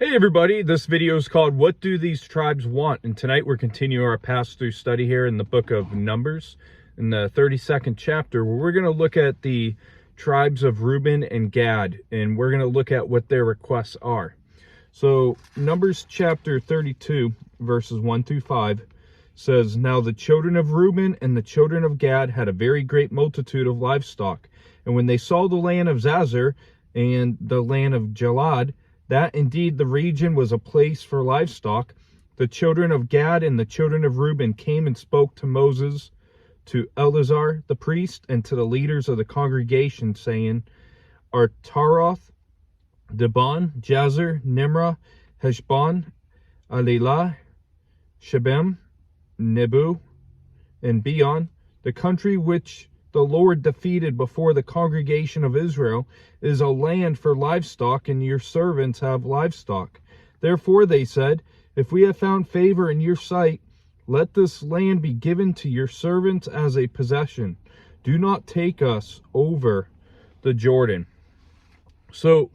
Hey everybody, this video is called What Do These Tribes Want? And tonight we're continuing our pass-through study here in the book of Numbers in the 32nd chapter, where we're going to look at the tribes of Reuben and Gad, and we're going to look at what their requests are. So Numbers chapter 32 verses 1 through 5 says, "Now the children of Reuben and the children of Gad had a very great multitude of livestock. And when they saw the land of Zazar and the land of Jalad, that indeed the region was a place for livestock, the children of Gad and the children of Reuben came and spoke to Moses, to Eleazar the priest, and to the leaders of the congregation, saying, Are Taroth, Dibon, Jazer, Nimrah, Heshbon, Alilah, Shebem, Nebu, and Beon, the country which the Lord defeated before the congregation of Israel, is a land for livestock, and your servants have livestock. Therefore they said, If we have found favor in your sight, let this land be given to your servants as a possession. Do not take us over the Jordan." So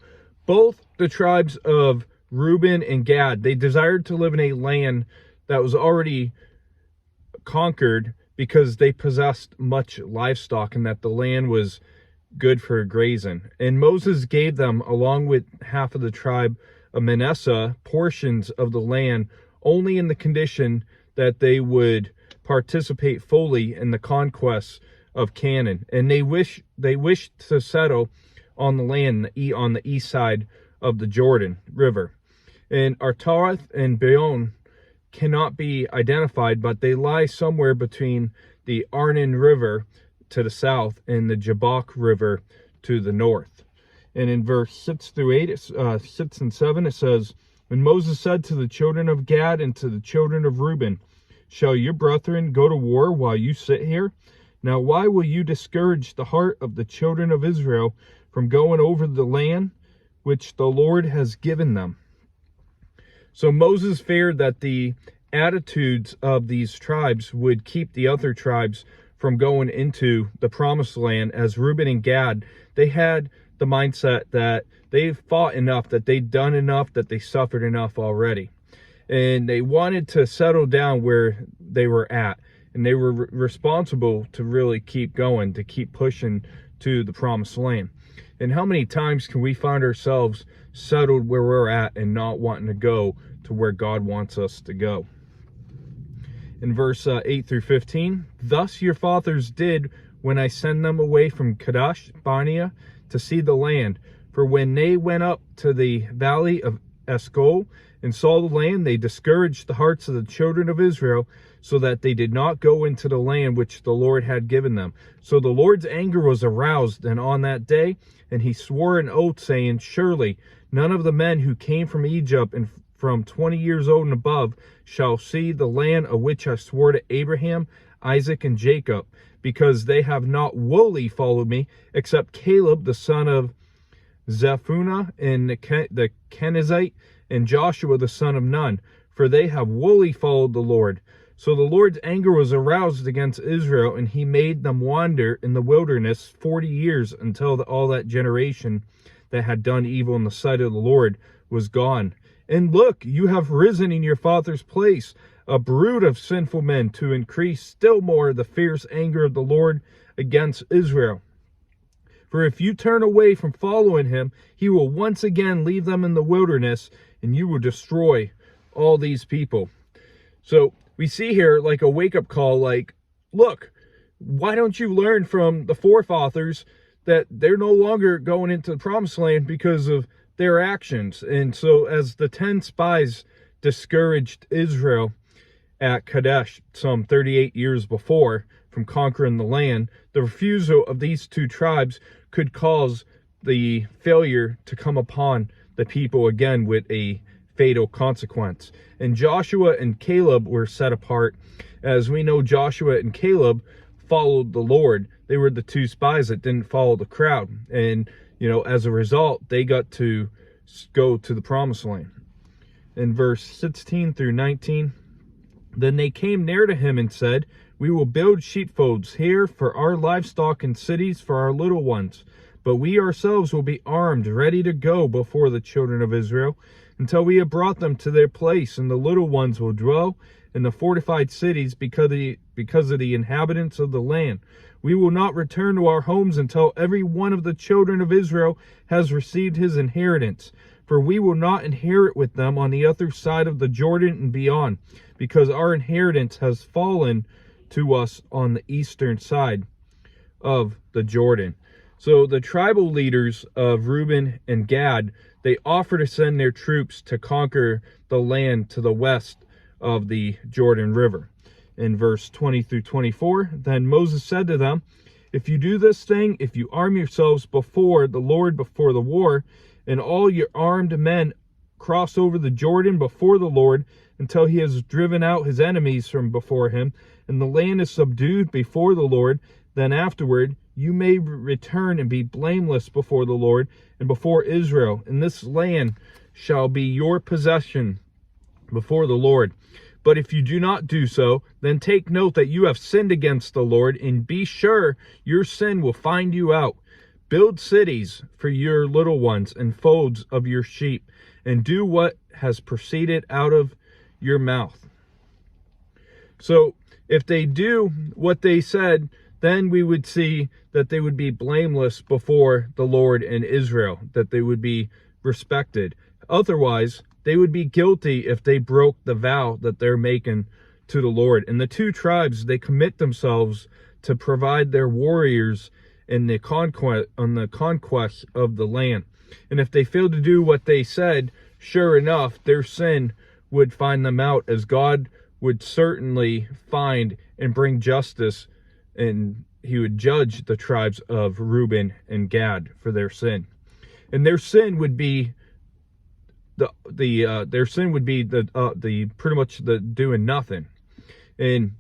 both the tribes of Reuben and Gad, they desired to live in a land that was already conquered, because they possessed much livestock and that the land was good for grazing. And Moses gave them, along with half of the tribe of Manasseh, portions of the land only in the condition that they would participate fully in the conquest of Canaan. And they wished to settle on the land on the east side of the Jordan River. And Artaroth and Beon cannot be identified, but they lie somewhere between the Arnon River to the south and the Jabbok River to the north. And in verse 6 through 8, 6 and 7, it says, "When Moses said to the children of Gad and to the children of Reuben, Shall your brethren go to war while you sit here? Now why will you discourage the heart of the children of Israel from going over the land which the Lord has given them?" So Moses feared that the attitudes of these tribes would keep the other tribes from going into the promised land, as Reuben and Gad, they had the mindset that they've fought enough, that they've done enough, that they suffered enough already. And they wanted to settle down where they were at. And they were responsible to really keep going, to keep pushing to the promised land. And how many times can we find ourselves settled where we're at and not wanting to go to where God wants us to go? In verse 8 through 15, "Thus your fathers did when I sent them away from Kadesh Barnea to see the land. For when they went up to the valley of Eshcol and saw the land, they discouraged the hearts of the children of Israel, so that they did not go into the land which the Lord had given them. So the Lord's anger was aroused, and on that day, and he swore an oath, saying, Surely none of the men who came from Egypt and from 20 years old and above shall see the land of which I swore to Abraham, Isaac, and Jacob, because they have not wholly followed me, except Caleb the son of Zephunah and the Kenizzite, and Joshua the son of Nun, for they have wholly followed the Lord. So the Lord's anger was aroused against Israel, and he made them wander in the wilderness 40 years, until all that generation that had done evil in the sight of the Lord was gone. And look, you have risen in your father's place, a brood of sinful men, to increase still more the fierce anger of the Lord against Israel. For if you turn away from following him, he will once again leave them in the wilderness, and you will destroy all these people." So we see here like a wake-up call, like, look, why don't you learn from the forefathers that they're no longer going into the promised land because of their actions? And so as the 10 spies discouraged Israel at Kadesh some 38 years before from conquering the land, the refusal of these two tribes could cause the failure to come upon the people again with a fatal consequence. And Joshua and Caleb were set apart. As we know, Joshua and Caleb followed the Lord. They were the two spies that didn't follow the crowd. And, as a result, they got to go to the promised land. In verse 16 through 19, "Then they came near to him and said, We will build sheepfolds here for our livestock and cities for our little ones. But we ourselves will be armed, ready to go before the children of Israel, until we have brought them to their place, and the little ones will dwell in the fortified cities because of the inhabitants of the land. We will not return to our homes until every one of the children of Israel has received his inheritance. For we will not inherit with them on the other side of the Jordan and beyond, because our inheritance has fallen to us on the eastern side of the Jordan. So the tribal leaders of Reuben and Gad, they offer to send their troops to conquer the land to the west of the Jordan River. In verse 20 through 24, then Moses said to them, if you do this thing, if you arm yourselves before the Lord before the war, and all your armed men cross over the Jordan before the Lord until he has driven out his enemies from before him, and the land is subdued before the Lord, then afterward you may return and be blameless before the Lord and before Israel, and this land shall be your possession before the Lord. But if you do not do so, then take note that you have sinned against the Lord, and be sure your sin will find you out. Build cities for your little ones and folds of your sheep, and do what has proceeded out of your mouth. So if they do what they said, then we would see that they would be blameless before the Lord and Israel, that they would be respected. Otherwise, they would be guilty if they broke the vow that they're making to the Lord. And the two tribes, they commit themselves to provide their warriors in the conquest of the land. And if they fail to do what they said, sure enough, their sin would find them out, as God would certainly find and bring justice, and he would judge the tribes of Reuben and Gad for their sin. And their sin would be their sin would be the pretty much the doing nothing. And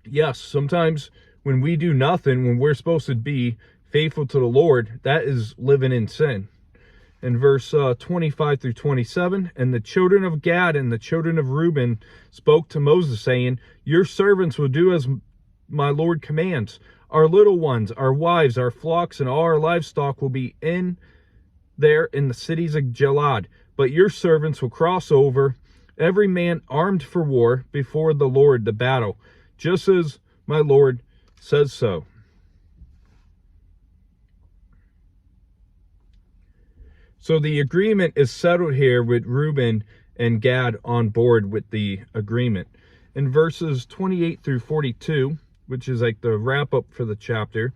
yes, sometimes when we do nothing, when we're supposed to be faithful to the Lord, that is living in sin. In verse 25 through 27, and the children of Gad and the children of Reuben spoke to Moses, saying, your servants will do as my Lord commands. Our little ones, our wives, our flocks, and all our livestock will be in there in the cities of Gilad. But your servants will cross over, every man armed for war, before the Lord the battle, just as my Lord says so. So the agreement is settled here with Reuben and Gad on board with the agreement. In verses 28 through 42, which is like the wrap up for the chapter,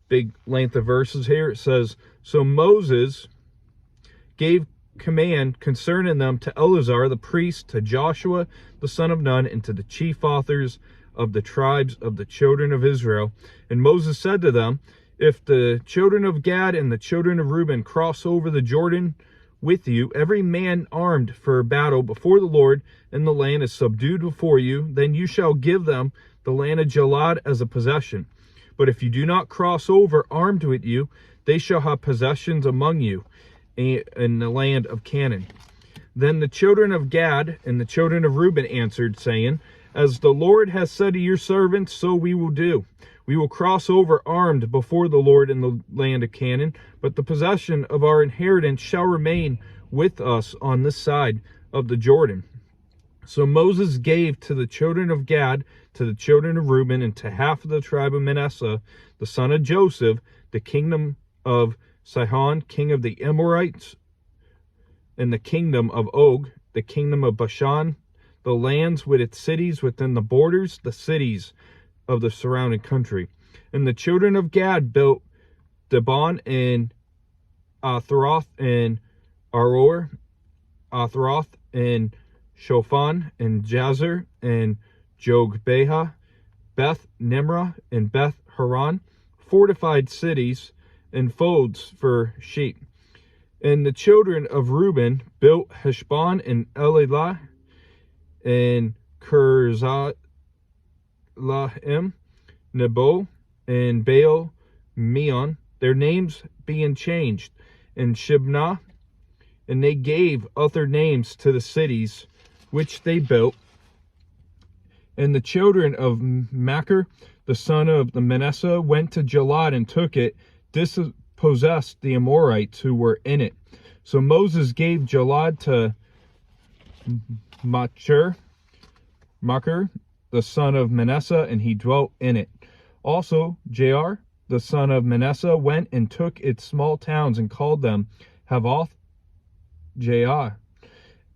big length of verses here, it says, so Moses gave command concerning them to Eleazar the priest, to Joshua the son of Nun, and to the chief authors of the tribes of the children of Israel. And Moses said to them, if the children of Gad and the children of Reuben cross over the Jordan with you, every man armed for battle before the Lord, and the land is subdued before you, then you shall give them the land of Gilad as a possession. But if you do not cross over armed with you, they shall have possessions among you in the land of Canaan. Then the children of Gad and the children of Reuben answered, saying, as the Lord has said to your servants, so we will do. We will cross over armed before the Lord in the land of Canaan, but the possession of our inheritance shall remain with us on this side of the Jordan. So Moses gave to the children of Gad, to the children of Reuben, and to half of the tribe of Manasseh, the son of Joseph, the kingdom of Sihon, king of the Amorites, and the kingdom of Og, the kingdom of Bashan, the lands with its cities within the borders, the cities of the surrounding country. And the children of Gad built Dibon and Athroth and Aror, Athroth and Shofan and Jazer and Jogbeha, Beth Nimrah and Beth Haran, fortified cities and folds for sheep. And the children of Reuben built Heshbon and Elilah and Kurzalaim, Nebo and Baal Meon, their names being changed, and Shibnah, and they gave other names to the cities which they built. And the children of Machir, the son of the Manasseh, went to Gilad and took it, disposed possessed the Amorites who were in it. So Moses gave Gilad to Machir, the son of Manasseh, and he dwelt in it. Also Jair, the son of Manasseh, went and took its small towns and called them Havoth Jair.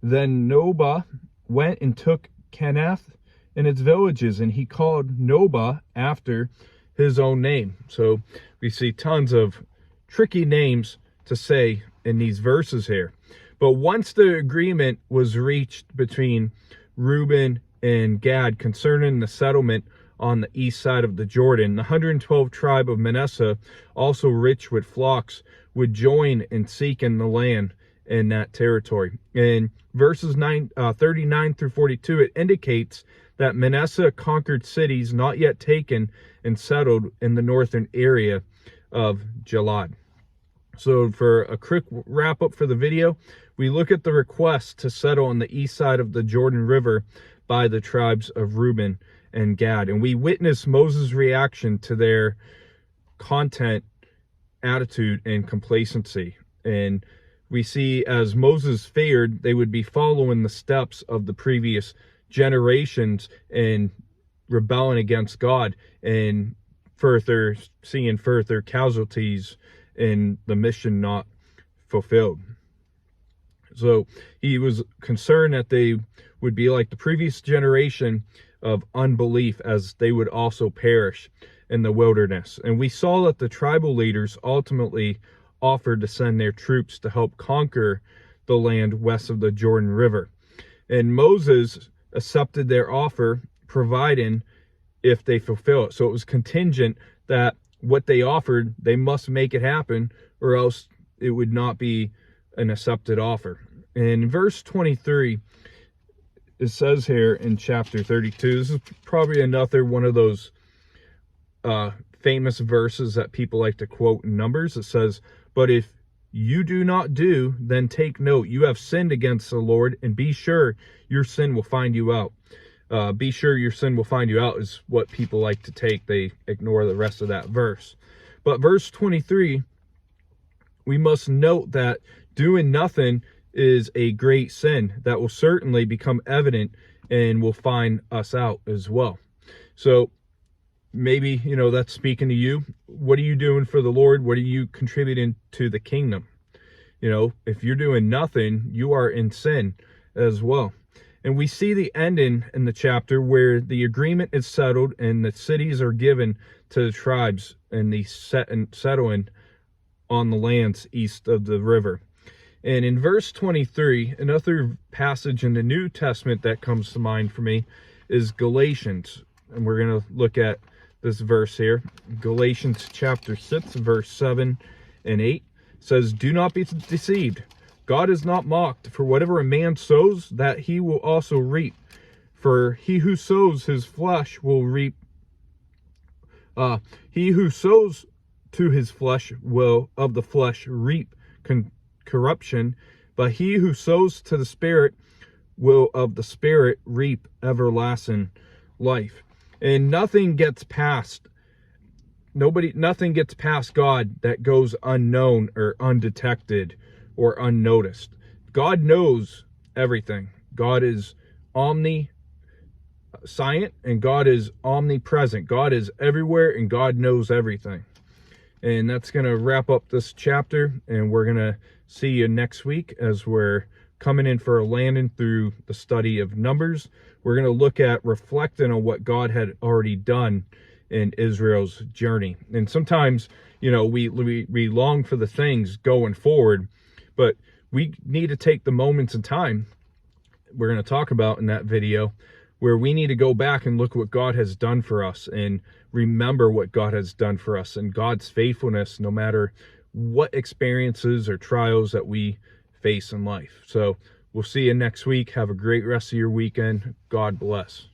Then Nobah went and took Kenath and its villages, and he called Nobah after his own name. So we see tons of tricky names to say in these verses here. But once the agreement was reached between Reuben and Gad concerning the settlement on the east side of the Jordan, the 112 tribe of Manasseh, also rich with flocks, would join in seeking the land in that territory. In verses 39 through 42, it indicates that Manasseh conquered cities not yet taken and settled in the northern area of Gilad. So for a quick wrap up for the video, we look at the request to settle on the east side of the Jordan River by the tribes of Reuben and Gad. And we witness Moses' reaction to their content, attitude, and complacency. And we see, as Moses feared, they would be following the steps of the previous generations and rebelling against God, and seeing further casualties in the mission not fulfilled. So he was concerned that they would be like the previous generation of unbelief, as they would also perish in the wilderness. And we saw that the tribal leaders ultimately offered to send their troops to help conquer the land west of the Jordan River. And Moses accepted their offer, providing if they fulfill it. So it was contingent that what they offered, they must make it happen, or else it would not be an accepted offer. And in verse 23, it says here in chapter 32, this is probably another one of those famous verses that people like to quote in Numbers. It says, "But if you do not do, then take note, you have sinned against the Lord, and be sure your sin will find you out." Be sure your sin will find you out is what people like to take. They ignore the rest of that verse. But verse 23, we must note that doing nothing is a great sin that will certainly become evident and will find us out as well. So maybe, that's speaking to you. What are you doing for the Lord? What are you contributing to the kingdom? If you're doing nothing, you are in sin as well. And we see the ending in the chapter where the agreement is settled and the cities are given to the tribes and the settling on the lands east of the river. And in verse 23, another passage in the New Testament that comes to mind for me is Galatians. And we're going to look at this verse here. Galatians chapter 6, verse 7 and 8 says, "Do not be deceived. God is not mocked, for whatever a man sows, that he will also reap. For he who sows his flesh will reap. He who sows to his flesh will of the flesh reap corruption, but he who sows to the Spirit will of the Spirit reap everlasting life." And nothing gets past God that goes unknown or undetected or unnoticed. God knows everything. God is omniscient and God is omnipresent. God is everywhere and God knows everything. And that's going to wrap up this chapter, and we're going to see you next week as we're coming in for a landing through the study of Numbers. We're going to look at reflecting on what God had already done in Israel's journey. And sometimes, we long for the things going forward, but we need to take the moments in time we're going to talk about in that video where we need to go back and look what God has done for us and remember what God has done for us and God's faithfulness, no matter what experiences or trials that we face in life. So we'll see you next week. Have a great rest of your weekend. God bless.